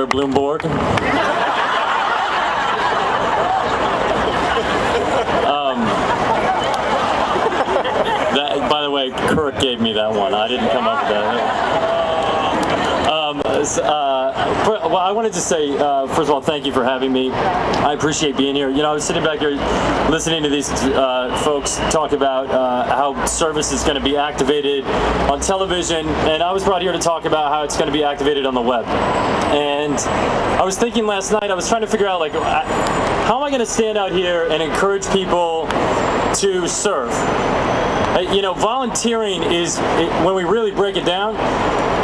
Bloomberg. By the way, Kirk gave me that one. I didn't come up with that. Well, I wanted to say, first of all, thank you for having me. I appreciate being here. You know, I was sitting back here listening to these folks talk about how service is going to be activated on television, and I was brought here to talk about how it's going to be activated on the web. And I was thinking last night, I was trying to figure out, like, how am I going to stand out here and encourage people to serve? You know, volunteering is, when we really break it down,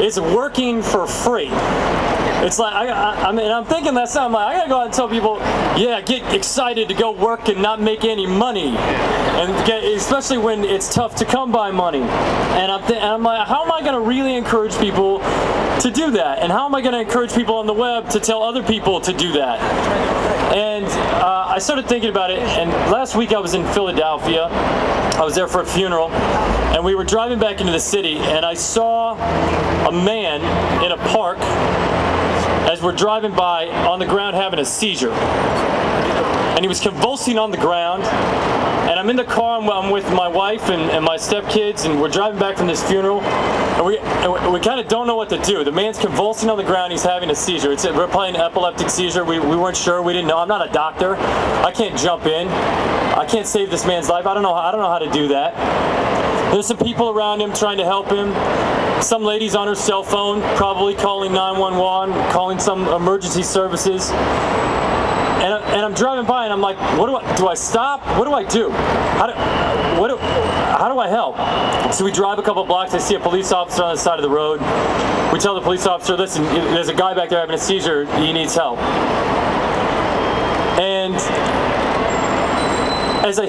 it's working for free. It's like, I mean, I'm thinking last night, I'm like, I gotta go out and tell people, yeah, get excited to go work and not make any money. And especially when it's tough to come by money. And I'm like, how am I gonna really encourage people to do that? And how am I gonna encourage people on the web to tell other people to do that? And I started thinking about it, and last week I was in Philadelphia. I was there for a funeral, and we were driving back into the city, and I saw a man in a park as we're driving by on the ground having a seizure. And he was convulsing on the ground, and I'm in the car, I'm with my wife and my stepkids, and we're driving back from this funeral, and we kind of don't know what to do. The man's convulsing on the ground, he's having a seizure. We're probably an epileptic seizure. We weren't sure, we didn't know. I'm not a doctor. I can't jump in. I can't save this man's life. I don't know how to do that. There's some people around him trying to help him. Some lady's on her cell phone, probably calling 911, calling some emergency services. And I'm driving by and I'm like, do I stop? What do I do? How do I help? So we drive a couple blocks, I see a police officer on the side of the road. We tell the police officer, listen, there's a guy back there having a seizure, he needs help. And as I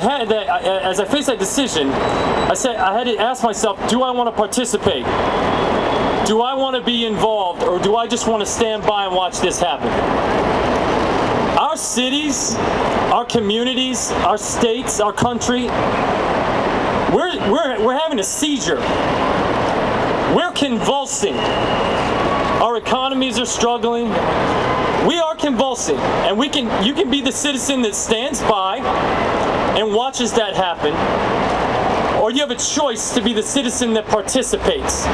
faced that decision, I had to ask myself, do I want to participate? Do I want to be involved, or do I just want to stand by and watch this happen? Our cities, our communities, our states, our country, we're having a seizure. We're convulsing. Our economies are struggling. We are convulsing, and you can be the citizen that stands by and watches that happen, or you have a choice to be the citizen that participates.